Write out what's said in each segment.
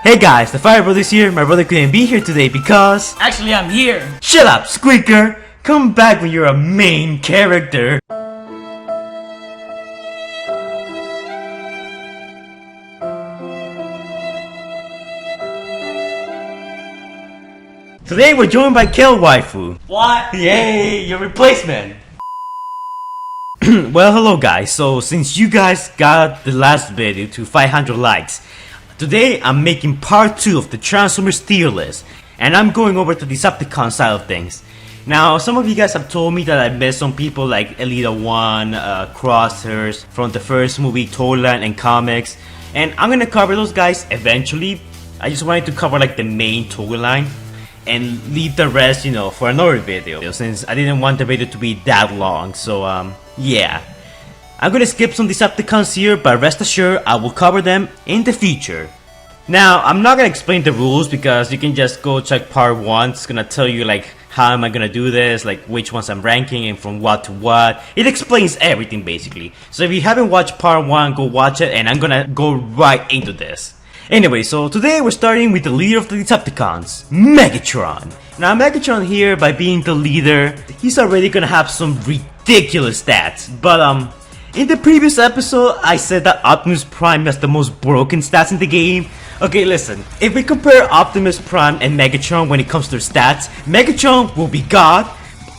Hey guys, the Fire Brothers here. My brother couldn't be here today because... Actually, I'm here. Shut up, Squeaker! Come back when you're a main character. Today we're joined by Kill Waifu. What? Yay, your replacement. Well, hello guys. So since you guys got the last video to 500 likes, today I'm making part 2 of the Transformers tier list, and I'm going over to the Decepticon side of things. Now, some of you guys have told me that I missed some people like Elita 1, Crosshairs from the first movie, Toyline and comics, and I'm gonna cover those guys eventually. I just wanted to cover like the main Toyline and leave the rest, for another video, since I didn't want the video to be that long. So yeah, I'm gonna skip some Decepticons here, but rest assured I will cover them in the future. Now, I'm not gonna explain the rules because you can just go check part 1. It's gonna tell you like how am I gonna do this, like which ones I'm ranking and from what to what. It explains everything basically. So if you haven't watched part 1, go watch it, and I'm gonna go right into this. Anyway, so today we're starting with the leader of the Decepticons, Megatron. Now Megatron here, by being the leader, he's already gonna have some ridiculous stats. But in the previous episode, I said that Optimus Prime has the most broken stats in the game. Okay, listen, if we compare Optimus Prime and Megatron when it comes to their stats, Megatron will be God,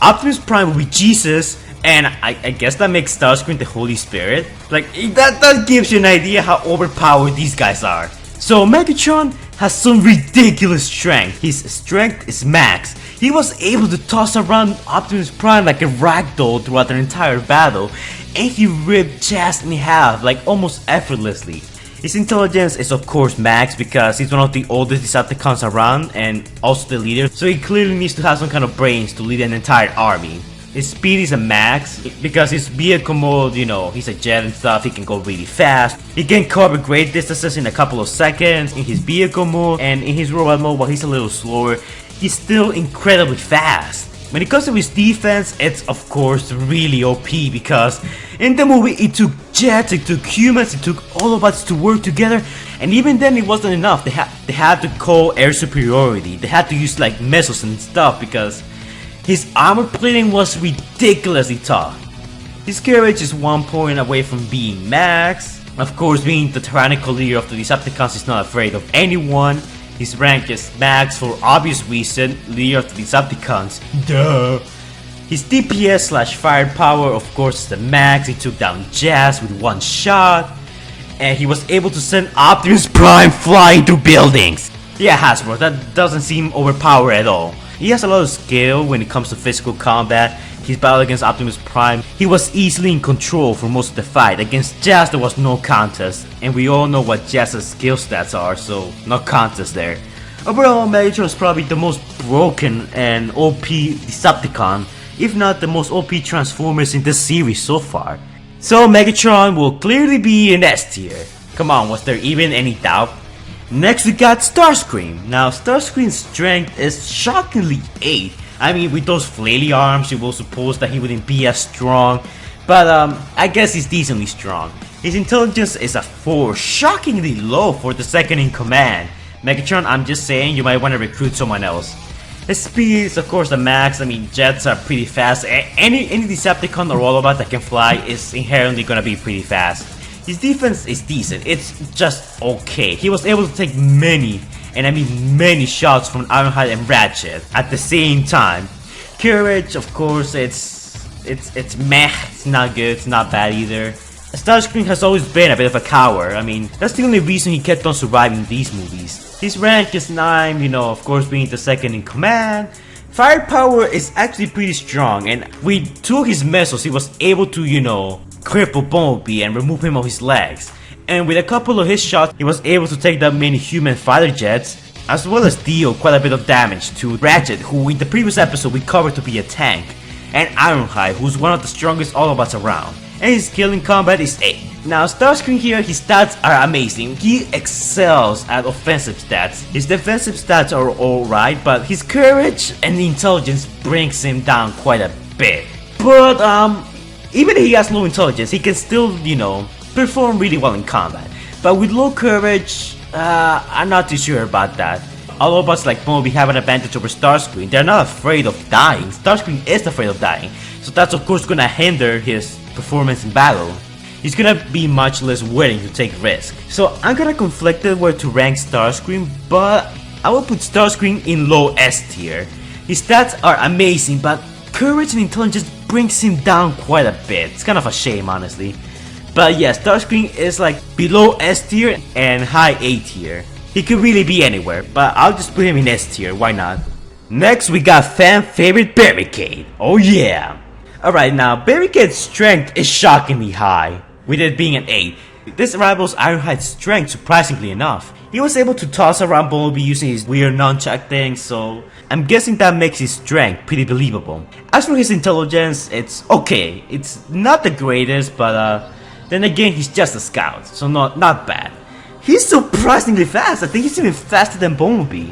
Optimus Prime will be Jesus, and I guess that makes Starscream the Holy Spirit. Like, that gives you an idea how overpowered these guys are. So Megatron has some ridiculous strength. His strength is max. He was able to toss around Optimus Prime like a ragdoll throughout the entire battle, and he ripped Jazz in half like almost effortlessly. His intelligence is of course max because he's one of the oldest Decepticons around and also the leader, so he clearly needs to have some kind of brains to lead an entire army. His speed is a max because his vehicle mode, he's a jet and stuff, he can go really fast. He can cover great distances in a couple of seconds in his vehicle mode, and in his robot mode, while he's a little slower, he's still incredibly fast. When it comes to his defense, it's of course really OP because in the movie it took jets, it took humans, it took Autobots to work together, and even then it wasn't enough. They had to call air superiority. They had to use like missiles and stuff because his armor plating was ridiculously tough. His courage is 1 point away from being max. Of course, being the tyrannical leader of the Decepticons, he's not afraid of anyone. His rank is max for obvious reason, leader of the Decepticons. Duh. His DPS / firepower of course is the max. He took down Jazz with 1 shot. And he was able to send Optimus Prime flying through buildings. Yeah, Hasbro, that doesn't seem overpowered at all. He has a lot of skill when it comes to physical combat. His battle against Optimus Prime, he was easily in control for most of the fight. Against Jazz there was no contest, and we all know what Jazz's skill stats are, so no contest there. Overall, Megatron is probably the most broken and OP Decepticon, if not the most OP Transformers in this series so far. So Megatron will clearly be in S tier. Come on, was there even any doubt? Next we got Starscream. Now Starscream's strength is shockingly 8. I mean, with those flaily arms you will suppose that he wouldn't be as strong, but I guess he's decently strong. His intelligence is a 4, shockingly low for the second in command. Megatron, I'm just saying, you might want to recruit someone else. His speed is of course the max. I mean, jets are pretty fast. Any Decepticon or Autobot that can fly is inherently gonna be pretty fast. His defense is decent, it's just okay. He was able to take many, and I mean many shots from Ironhide and Ratchet at the same time. Courage, of course, it's meh, it's not good, it's not bad either. Starscream has always been a bit of a coward. I mean, that's the only reason he kept on surviving these movies. His rank is 9, of course being the second in command. Firepower is actually pretty strong, and with 2 of his missiles he was able to, cripple Bumblebee and remove him of his legs. And with a couple of his shots, he was able to take down many human fighter jets, as well as deal quite a bit of damage to Ratchet, who in the previous episode we covered to be a tank, and Ironhide, who's one of the strongest Autobots around. And his skill in combat is 8. Now Starscream here, his stats are amazing. He excels at offensive stats. His defensive stats are alright, but his courage and intelligence brings him down quite a bit. But even if he has low intelligence, he can still, perform really well in combat. But with low courage, I'm not too sure about that. Autobots like Bumblebee have an advantage over Starscream. They're not afraid of dying. Starscream is afraid of dying. So that's of course gonna hinder his performance in battle. He's gonna be much less willing to take risks. So I'm kinda conflicted where to rank Starscream, but I will put Starscream in low S tier. His stats are amazing, but courage and intelligence brings him down quite a bit. It's kind of a shame, honestly. But yeah, Starscream is like below S tier and high A tier. He could really be anywhere, but I'll just put him in S tier, why not? Next we got fan favorite Barricade. Oh yeah! Alright, now Barricade's strength is shockingly high, with it being an 8. This rivals Ironhide's strength surprisingly enough. He was able to toss around Bumblebee using his weird nunchuck thing, so I'm guessing that makes his strength pretty believable. As for his intelligence, it's okay. It's not the greatest, but then again, he's just a scout, so not bad. He's surprisingly fast. I think he's even faster than Bumblebee.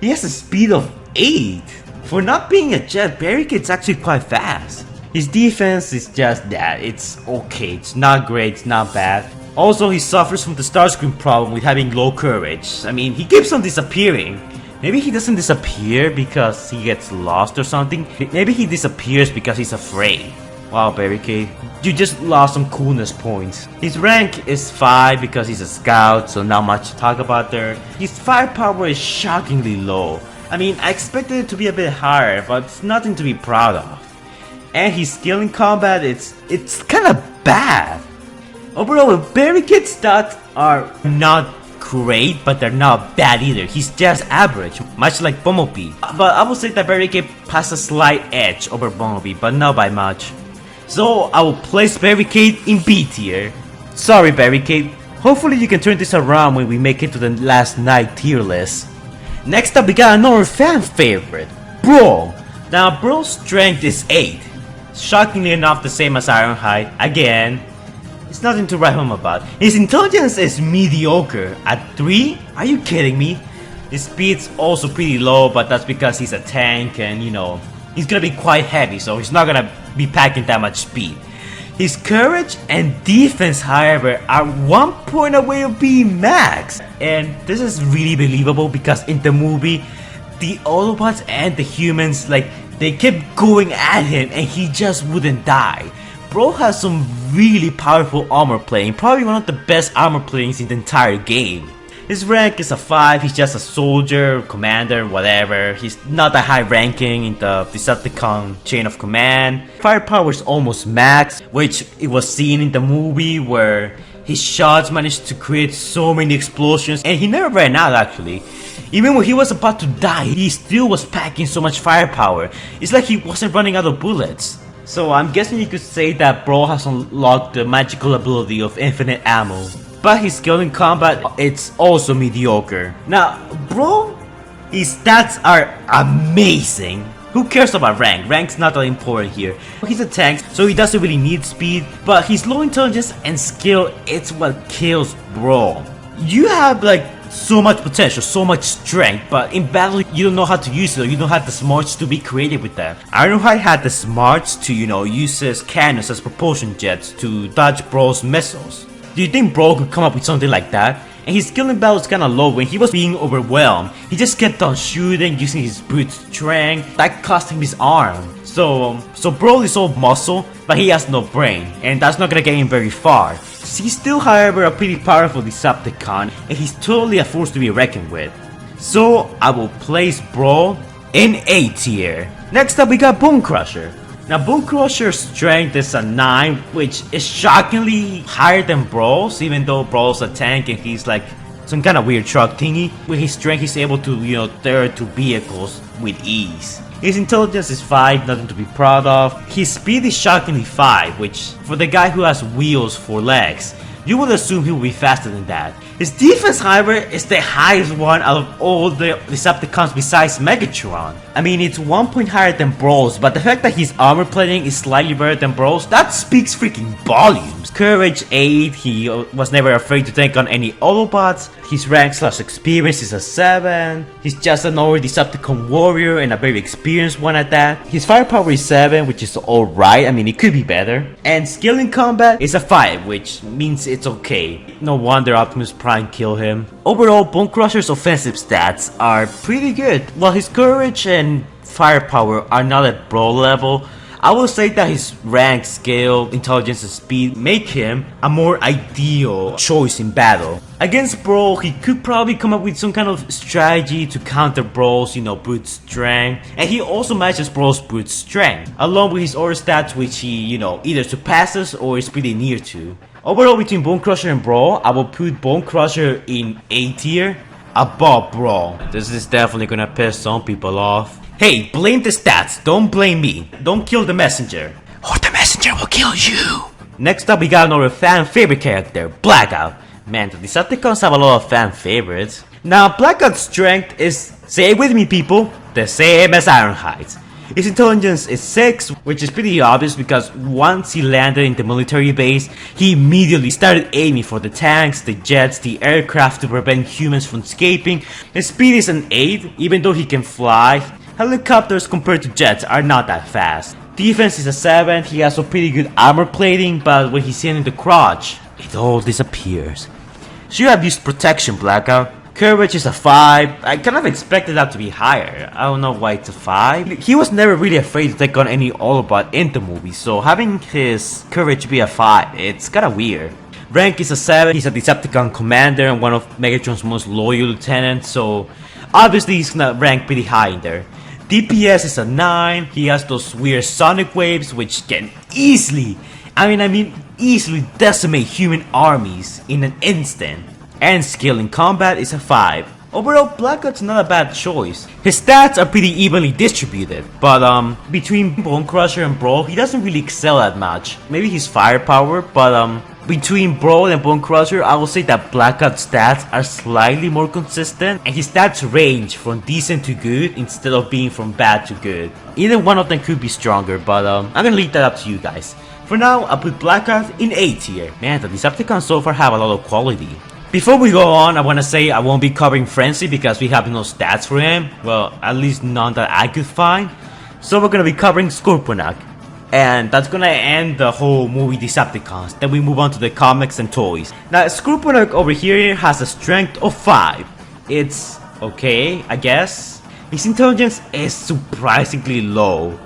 He has a speed of 8. For not being a jet, Barricade's actually quite fast. His defense is just that. It's okay. It's not great. It's not bad. Also, he suffers from the Starscream problem with having low courage. I mean, he keeps on disappearing. Maybe he doesn't disappear because he gets lost or something. Maybe he disappears because he's afraid. Wow, Barricade, you just lost some coolness points. His rank is 5 because he's a scout, so not much to talk about there. His firepower is shockingly low. I mean, I expected it to be a bit higher, but it's nothing to be proud of. And his skill in combat, it's kinda bad. Overall, Barricade's stats are not great, but they're not bad either. He's just average, much like Bumblebee. But I would say that Barricade has a slight edge over Bumblebee, but not by much. So I will place Barricade in B tier. Sorry Barricade, hopefully you can turn this around when we make it to the last night tier list. Next up we got another fan favorite, Brawl. Now Brawl's strength is 8. Shockingly enough the same as Ironhide. Again, it's nothing to write home about. His intelligence is mediocre at 3? Are you kidding me? His speed's also pretty low, but that's because he's a tank and you know, he's gonna be quite heavy, so he's not gonna be packing that much speed. His courage and defense, however, are 1 point away of being max. And this is really believable because in the movie, the Autobots and the humans, like, they kept going at him and he just wouldn't die. Bro has some really powerful armor plating, probably one of the best armor platings in the entire game. His rank is a 5, he's just a soldier, commander, whatever. He's not that high ranking in the Decepticon chain of command. Firepower is almost max, which it was seen in the movie where his shots managed to create so many explosions and he never ran out actually. Even when he was about to die, he still was packing so much firepower. It's like he wasn't running out of bullets. So I'm guessing you could say that Brawl has unlocked the magical ability of infinite ammo. But his skill in combat, it's also mediocre. Now, Brawl, his stats are amazing. Who cares about rank? Rank's not that important here. He's a tank, so he doesn't really need speed. But his low intelligence and skill, it's what kills Brawl. You have like so much potential, so much strength, but in battle you don't know how to use it, or you don't have the smarts to be creative with that. Ironhide had the smarts to, you know, use his cannons as propulsion jets to dodge Brawl's missiles. Do you think Brawl could come up with something like that? And his skill in battle is kinda low. When he was being overwhelmed, he just kept on shooting using his brute strength. That cost him his arm. So Brawl is all muscle, but he has no brain, and that's not gonna get him very far. He's still, however, a pretty powerful Decepticon, and he's totally a force to be reckoned with. So I will place Brawl in A tier. Next up we got Bonecrusher. Now Bonecrusher's strength is a 9, which is shockingly higher than Brawl's, even though Brawl's a tank and he's like some kind of weird truck thingy. With his strength he's able to, you know, tear to vehicles with ease. His intelligence is 5, nothing to be proud of. His speed is shockingly 5, which for the guy who has wheels for legs, you would assume he would be faster than that. His defense, however, is the highest one out of all the Decepticons besides Megatron. I mean, it's 1 point higher than Brawl's, but the fact that his armor plating is slightly better than Brawl's, that speaks freaking volumes. Courage 8, he was never afraid to take on any Autobots. His rank/experience is a 7. He's just another Decepticon warrior and a very experienced one at that. His firepower is 7, which is alright, I mean it could be better. And skill in combat is a 5, which means it's okay. No wonder Optimus Prime try and kill him. Overall, Bonecrusher's offensive stats are pretty good. While his courage and firepower are not at Brawl level, I will say that his rank, skill, intelligence and speed make him a more ideal choice in battle. Against Brawl, he could probably come up with some kind of strategy to counter Brawl's, brute strength. And he also matches Brawl's brute strength, along with his other stats which he, either surpasses or is pretty near to. Overall, between Bonecrusher and Brawl, I will put Bonecrusher in A tier above Brawl. This is definitely gonna piss some people off. Hey, blame the stats, don't blame me. Don't kill the messenger, or the messenger will kill you. Next up, we got another fan favorite character, Blackout. Man, the Decepticons have a lot of fan favorites. Now, Blackout's strength is, say it with me people, the same as Ironhide's. His intelligence is 6, which is pretty obvious because once he landed in the military base, he immediately started aiming for the tanks, the jets, the aircraft to prevent humans from escaping. His speed is an 8, even though he can fly. Helicopters compared to jets are not that fast. Defense is a 7, he has some pretty good armor plating, but when he's hit in the crotch, it all disappears. So you have used protection, Blackout. Courage is a 5, I kind of expected that to be higher, I don't know why it's a 5. He was never really afraid to take on any Autobot in the movie, so having his courage be a 5, it's kinda weird. Rank is a 7, he's a Decepticon commander and one of Megatron's most loyal lieutenants, so obviously he's gonna rank pretty high in there. DPS is a 9, he has those weird sonic waves which can easily decimate human armies in an instant. And skill in combat is a 5. Overall, Blackout's not a bad choice. His stats are pretty evenly distributed, but between Bonecrusher and Brawl, he doesn't really excel that much. Maybe his firepower, but between Brawl and Bonecrusher, I will say that Blackout's stats are slightly more consistent, and his stats range from decent to good instead of being from bad to good. Either one of them could be stronger, but I'm gonna leave that up to you guys. For now, I'll put Blackout in A tier. Man, the Decepticons so far have a lot of quality. Before we go on, I wanna say I won't be covering Frenzy because we have no stats for him. Well, at least none that I could find. So we're gonna be covering Scorponok. And that's gonna end the whole movie Decepticons. Then we move on to the comics and toys. Now, Scorponok over here has a strength of 5. It's okay, I guess. His intelligence is surprisingly low.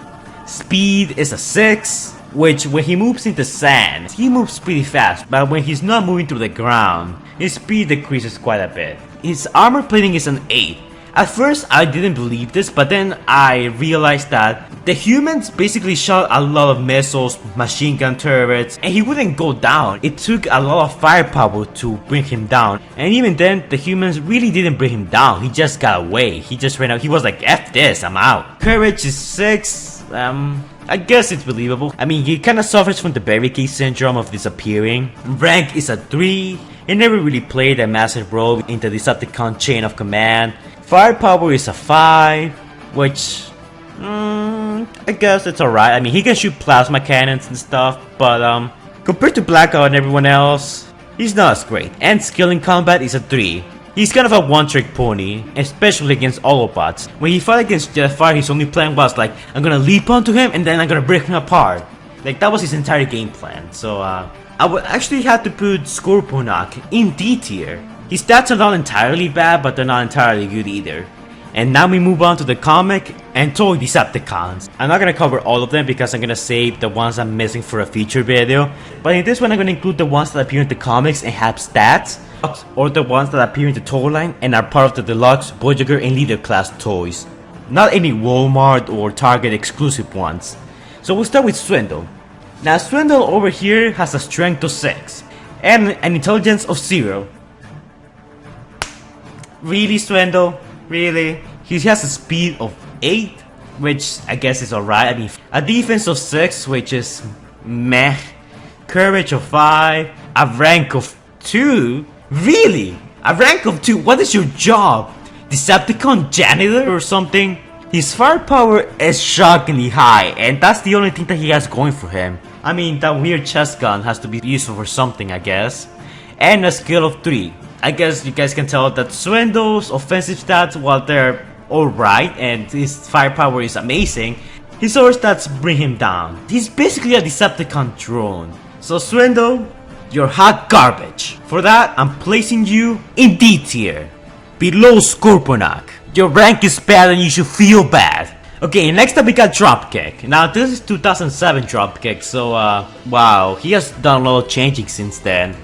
Speed is a 6, which when he moves into sand, he moves pretty fast. But when he's not moving through the ground, his speed decreases quite a bit. His armor plating is an 8. At first, I didn't believe this, but then I realized that the humans basically shot a lot of missiles, machine gun turrets, and he wouldn't go down. It took a lot of firepower to bring him down. And even then, the humans really didn't bring him down. He just got away. He just ran out. He was like, F this, I'm out. Courage is 6. I guess it's believable. I mean, he kinda suffers from the Barricade syndrome of disappearing. Rank is a 3. He never really played a massive role in the Decepticon chain of command. Firepower is a 5, which, I guess it's alright. I mean, he can shoot plasma cannons and stuff, but compared to Blackout and everyone else, he's not as great. And skill in combat is a 3. He's kind of a one-trick pony, especially against Autobots. When he fought against Jetfire, his only plan was like, I'm gonna leap onto him and then I'm gonna break him apart. Like, that was his entire game plan. So, I would actually have to put Scorponok in D tier. His stats are not entirely bad, but they're not entirely good either. And now we move on to the comic and toy Decepticons. I'm not gonna cover all of them because I'm gonna save the ones I'm missing for a feature video. But in this one, I'm gonna include the ones that appear in the comics and have stats, or the ones that appear in the toy line and are part of the deluxe, Voyager, and Leader class toys. Not any Walmart or Target exclusive ones. So we'll start with Swindle. Now, Swindle over here has a strength of 6 and an intelligence of 0. Really, Swindle? Really? He has a speed of 8, which I guess is alright. I mean, a defense of 6, which is meh. Courage of 5. A rank of 2? Really? A rank of 2? What is your job? Decepticon janitor or something? His firepower is shockingly high, and that's the only thing that he has going for him. I mean, that weird chest gun has to be useful for something, I guess. And a skill of 3. I guess you guys can tell that Swindle's offensive stats, while they're alright and his firepower is amazing, his other stats bring him down. He's basically a Decepticon drone. So Swindle, You're hot garbage. For that, I'm placing you in D tier, below Scorponok. Your rank is bad and you should feel bad. Okay, next up we got Dropkick. Now this is 2007 Dropkick, so wow, he has done a lot of changing since then.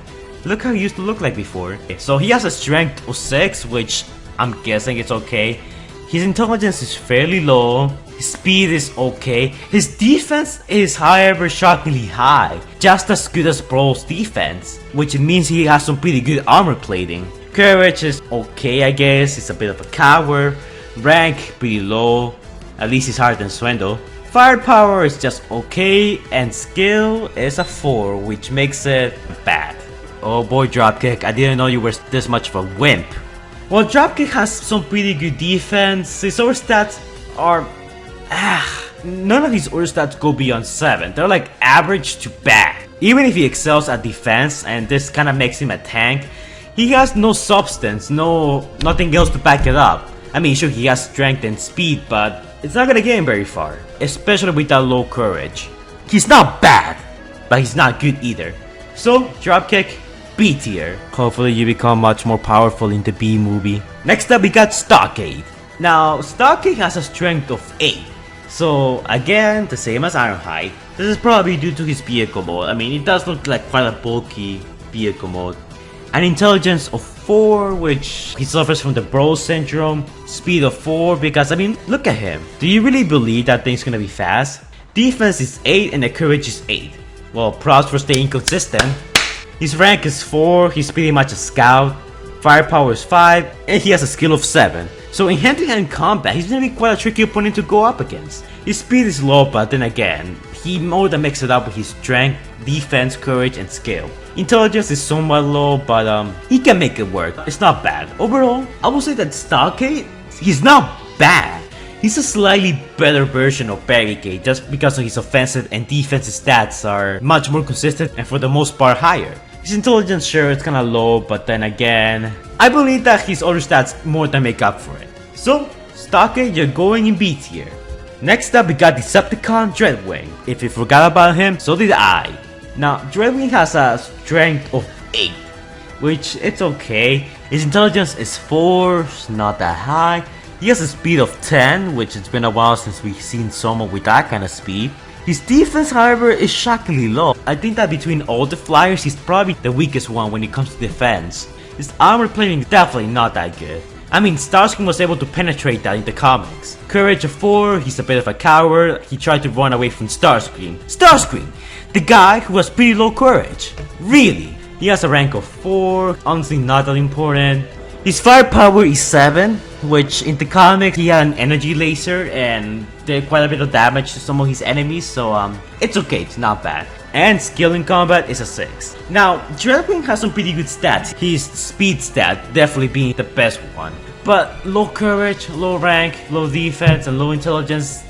Look how he used to look like before. So he has a strength of 6, which I'm guessing it's okay. His intelligence is fairly low. His speed is okay. His defense is however shockingly high, just as good as Brawl's defense, which means he has some pretty good armor plating. Courage is okay, I guess. He's a bit of a coward. Rank pretty low, at least he's higher than Swindle. Firepower is just okay, and skill is a 4, which makes it bad. Oh boy, Dropkick, I didn't know you were this much of a wimp. Well, Dropkick has some pretty good defense. His other stats are... none of his other stats go beyond 7. They're like average to bad. Even if he excels at defense, and this kinda makes him a tank, he has no substance, nothing else to back it up. I mean, sure, he has strength and speed, but it's not gonna get him very far. Especially with that low courage. He's not bad, but he's not good either. So, Dropkick, B tier. Hopefully you become much more powerful in the B movie. Next up we got Stockade. Now, Stockade has a strength of 8. So, again, the same as Ironhide. This is probably due to his vehicle mode. I mean, it does look like quite a bulky vehicle mode. An intelligence of 4, which he suffers from the Brawl syndrome. Speed of 4, because I mean, look at him. Do you really believe that thing's gonna be fast? Defense is 8 and the courage is 8. Well, props for staying consistent. His rank is 4, he's pretty much a scout. Firepower is 5, and he has a skill of 7. So in hand-to-hand combat, he's gonna be quite a tricky opponent to go up against. His speed is low, but then again, he more than makes it up with his strength, defense, courage, and skill. Intelligence is somewhat low, but he can make it work. It's not bad. Overall, I would say that Stockade, he's not bad. He's a slightly better version of Barricade just because of his offensive and defensive stats are much more consistent and for the most part higher. His intelligence, sure, it's kinda low, but then again, I believe that his other stats more than make up for it. So, Stockade, you're going in B tier. Next up we got Decepticon Dreadwing. If you forgot about him, so did I. Now, Dreadwing has a strength of 8, which it's okay. His intelligence is 4, it's not that high. He has a speed of 10, which it's been a while since we've seen someone with that kind of speed. His defense, however, is shockingly low. I think that between all the flyers, he's probably the weakest one when it comes to defense. His armor plating is definitely not that good. I mean, Starscream was able to penetrate that in the comics. Courage of 4, he's a bit of a coward. He tried to run away from Starscream. Starscream! The guy who has pretty low courage. Really? He has a rank of 4, honestly not that important. His firepower is 7, which in the comics he had an energy laser and did quite a bit of damage to some of his enemies, so it's okay, it's not bad. And skill in combat is a 6. Now, Dreadwing has some pretty good stats, his speed stat definitely being the best one. But low courage, low rank, low defense, and low intelligence,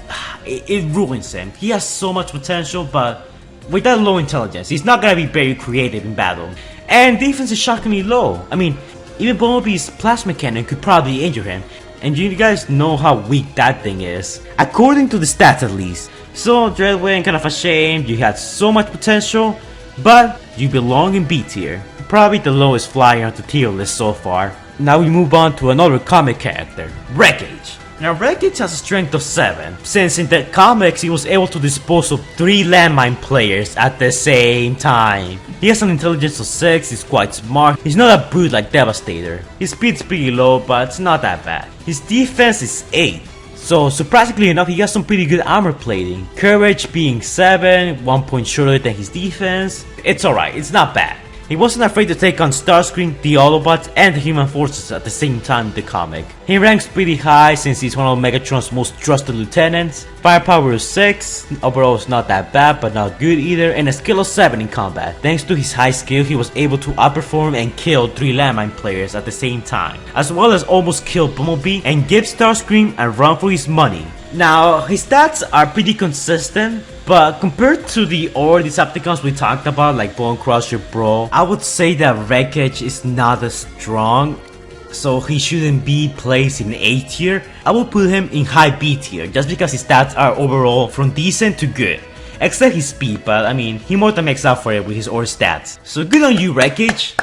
it ruins him. He has so much potential, but with that low intelligence, he's not gonna be very creative in battle. And defense is shockingly low. I mean, even Bumblebee's plasma cannon could probably injure him. And you guys know how weak that thing is, according to the stats at least. So Dreadwing, kind of a shame, you had so much potential, but you belong in B tier. Probably the lowest flyer on the tier list so far. Now we move on to another comic character, Wreckage. Now Wreckage has a strength of 7, since in the comics he was able to dispose of 3 landmine players at the same time. He has an intelligence of 6, he's quite smart, he's not a brute like Devastator. His speed's pretty low, but it's not that bad. His defense is 8, so surprisingly enough he has some pretty good armor plating. Courage being 7, 1 point shorter than his defense. It's alright, it's not bad. He wasn't afraid to take on Starscream, the Autobots, and the Human Forces at the same time in the comic. He ranks pretty high since he's one of Megatron's most trusted lieutenants. Firepower is 6, overall it's not that bad but not good either, and a skill of 7 in combat. Thanks to his high skill, he was able to outperform and kill 3 landmine players at the same time, as well as almost kill Bumblebee and give Starscream a run for his money. Now, his stats are pretty consistent, but compared to the other Decepticons we talked about like Bonecrusher, Brawl, I would say that Wreckage is not as strong, so he shouldn't be placed in A tier. I will put him in high B tier just because his stats are overall from decent to good. except his speed, but I mean, he more than makes up for it with his ore stats. So good on you, Wreckage.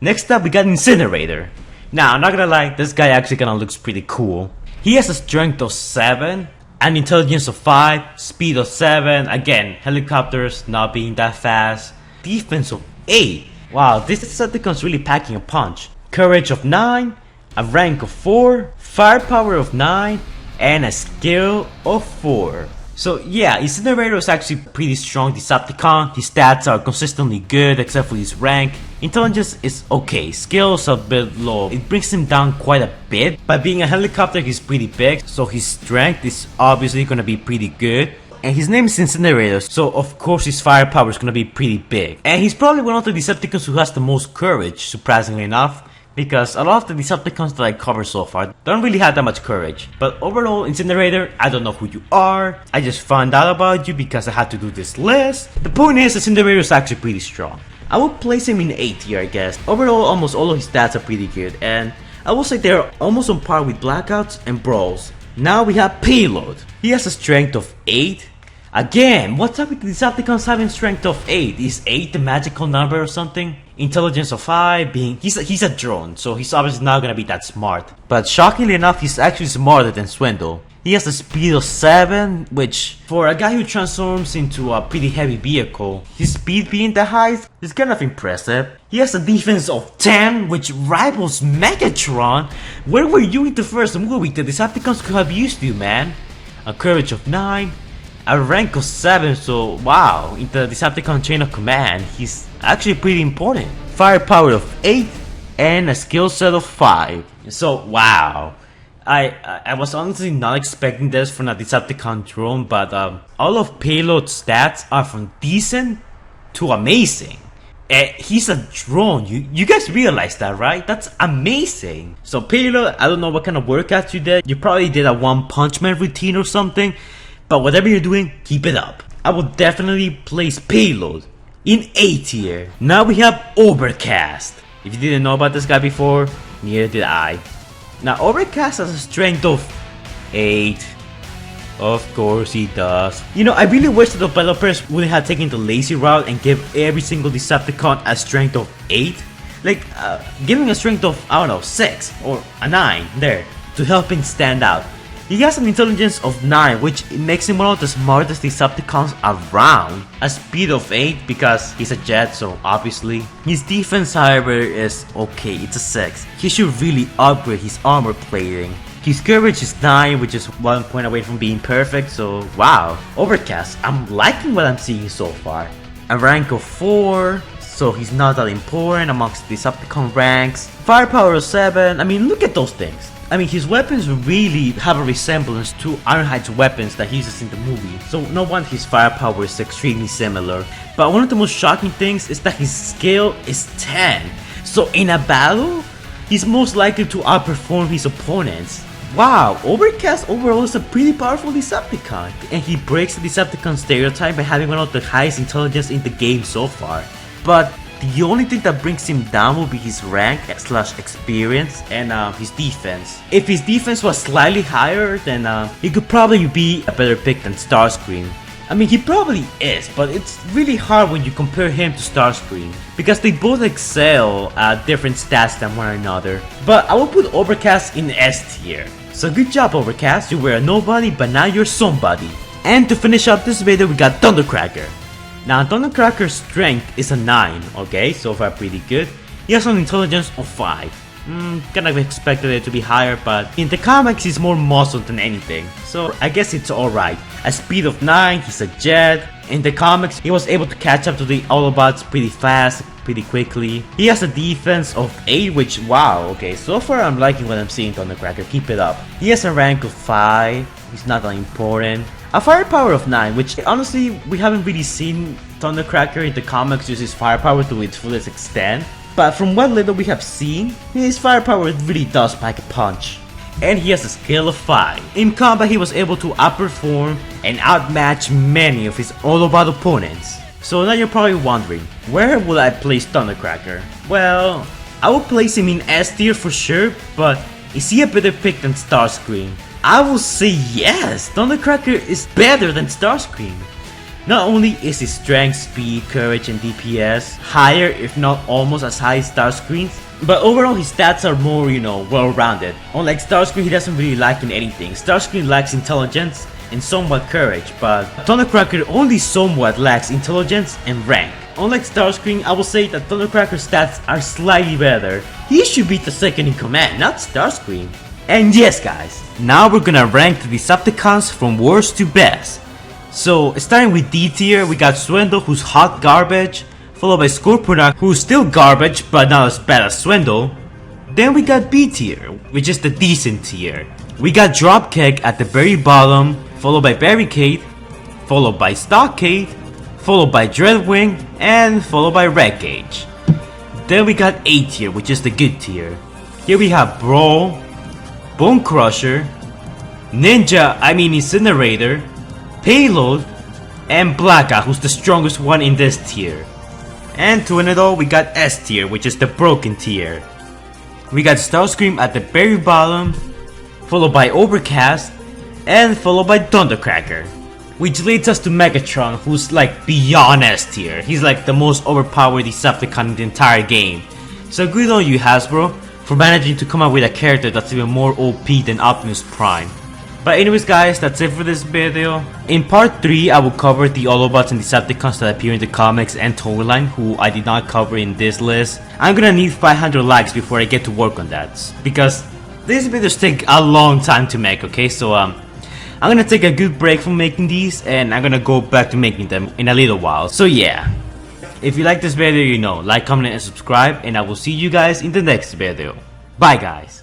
Next up, we got Incinerator. Now, I'm not gonna lie, this guy actually kinda looks pretty cool. He has a strength of 7, an intelligence of 5, speed of 7, again, helicopters not being that fast, defense of 8. Wow, this Decepticon's really packing a punch. Courage of 9, a rank of 4, firepower of 9, and a skill of 4. So yeah, Incinerator is actually pretty strong Decepticon. His stats are consistently good except for his rank. Intelligence is okay, skills are a bit low. It brings him down quite a bit. By being a helicopter, he's pretty big, so his strength is obviously gonna be pretty good. And his name is Incinerator, so of course his firepower is gonna be pretty big. And he's probably one of the Decepticons who has the most courage, surprisingly enough. Because a lot of the Decepticons that I cover so far don't really have that much courage. But overall, Incinerator, I don't know who you are. I just found out about you because I had to do this list. The point is, Incinerator is actually pretty strong. I would place him in A tier, I guess. Overall, almost all of his stats are pretty good. And I will say they're almost on par with Blackouts and Brawls. Now we have Payload. He has a strength of 8. Again, what's up with the Decepticons having strength of 8? Is 8 the magical number or something? Intelligence of 5 being... He's a drone, so he's obviously not gonna be that smart. But shockingly enough, he's actually smarter than Swindle. He has a speed of 7, which for a guy who transforms into a pretty heavy vehicle, his speed being the highest is kind of impressive. He has a defense of 10, which rivals Megatron. Where were you in the first movie? The Decepticons could have used you, man. A courage of 9. A rank of 7, so wow, in the Decepticon chain of command, he's actually pretty important. Firepower of 8 and a skill set of 5. So wow, I was honestly not expecting this from a Decepticon drone, but all of Payload's stats are from decent to amazing. He's a drone, you guys realize that, right? That's amazing. So Payload, I don't know what kind of workouts you did. You probably did a One Punch Man routine or something. But whatever you're doing, keep it up. I will definitely place Payload in A tier. Now we have Overcast. If you didn't know about this guy before, neither did I. Now Overcast has a strength of 8. Of course he does. You know, I really wish the developers would have taken the lazy route and give every single Decepticon a strength of 8. Like, giving a strength of, I don't know, 6 or a 9 there to help him stand out. He has an intelligence of 9, which makes him one of the smartest Decepticons around. A speed of 8 because he's a jet, so obviously. His defense, however, is okay, it's a 6. He should really upgrade his armor plating. His courage is 9, which is 1 point away from being perfect, so wow. Overcast, I'm liking what I'm seeing so far. A rank of 4, so he's not that important amongst Decepticon ranks. Firepower of 7, I mean, look at those things. I mean, his weapons really have a resemblance to Ironhide's weapons that he uses in the movie, so no wonder his firepower is extremely similar. But one of the most shocking things is that his skill is 10, so in a battle, he's most likely to outperform his opponents. Wow, Overcast overall is a pretty powerful Decepticon, and he breaks the Decepticon stereotype by having one of the highest intelligence in the game so far. But the only thing that brings him down will be his rank / experience and his defense. If his defense was slightly higher, then he could probably be a better pick than Starscream. I mean, he probably is, but it's really hard when you compare him to Starscream because they both excel at different stats than one another. But I will put Overcast in S tier. So good job, Overcast, you were a nobody, but now you're somebody. And to finish up this video, we got Thundercracker. Now, Thundercracker's strength is a 9, okay, so far pretty good. He has an intelligence of 5. Kind of expected it to be higher, but in the comics he's more muscle than anything, so I guess it's alright. A speed of 9, he's a jet. In the comics, he was able to catch up to the Autobots pretty fast, pretty quickly. He has a defense of 8, which, wow, okay, so far I'm liking what I'm seeing, Thundercracker, keep it up. He has a rank of 5, he's not that important. A firepower of 9, which honestly, we haven't really seen Thundercracker in the comics use his firepower to its fullest extent. But from what little we have seen, his firepower really does pack a punch. And he has a skill of 5. In combat, he was able to outperform and outmatch many of his Autobot opponents. So now you're probably wondering, where will I place Thundercracker? Well, I will place him in S tier for sure, but is he a better pick than Starscream? I will say yes, Thundercracker is better than Starscream. Not only is his strength, speed, courage, and DPS higher, if not almost as high as Starscream's, but overall his stats are more, well-rounded. Unlike Starscream, he doesn't really lack in anything. Starscream lacks intelligence and somewhat courage, but Thundercracker only somewhat lacks intelligence and rank. Unlike Starscream, I will say that Thundercracker's stats are slightly better. He should be the second in command, not Starscream. And yes guys, now we're gonna rank the Decepticons from worst to best. So, starting with D tier, we got Swindle, who's hot garbage, followed by Scorponok, who's still garbage but not as bad as Swindle. Then we got B tier, which is the decent tier. We got Dropkick at the very bottom, followed by Barricade, followed by Stockade, followed by Dreadwing, and followed by Wreckage. Then we got A tier, which is the good tier. Here we have Brawl, Bonecrusher, Incinerator, Payload, and Blackout, who's the strongest one in this tier. And to end it all, we got S tier, which is the broken tier. We got Starscream at the very bottom, followed by Overcast, and followed by Thundercracker. Which leads us to Megatron, who's like beyond S tier. He's like the most overpowered Decepticon in the entire game. So good on you, Hasbro, for managing to come up with a character that's even more OP than Optimus Prime. But anyways guys, that's it for this video. In part 3, I will cover the Autobots and Decepticons that appear in the comics and toyline, who I did not cover in this list. I'm gonna need 500 likes before I get to work on that, because these videos take a long time to make, okay? So I'm gonna take a good break from making these, and I'm gonna go back to making them in a little while. So yeah, if you like this video, like, comment, and subscribe, and I will see you guys in the next video. Bye guys.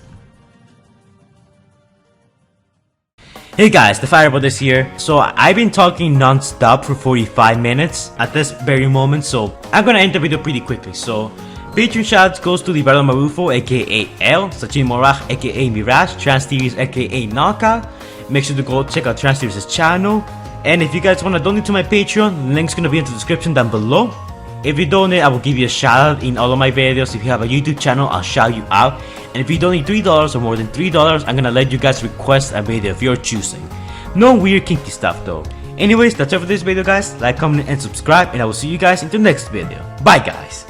Hey guys, the Fireball is here. So I've been talking non-stop for 45 minutes at this very moment, so I'm gonna end the video pretty quickly. So Patron shoutouts goes to Libardo Marufo aka L, Sachin Morach aka Mirage, Transtheories aka Knockout. Make sure to go check out Transtheories' channel. And if you guys wanna donate to my Patreon, link's gonna be in the description down below. If you donate, I will give you a shout out in all of my videos. If you have a YouTube channel, I'll shout you out. And if you donate $3 or more than $3, I'm gonna let you guys request a video of your choosing. No weird kinky stuff though. Anyways, that's it for this video guys. Like, comment, and subscribe, and I will see you guys in the next video. Bye guys.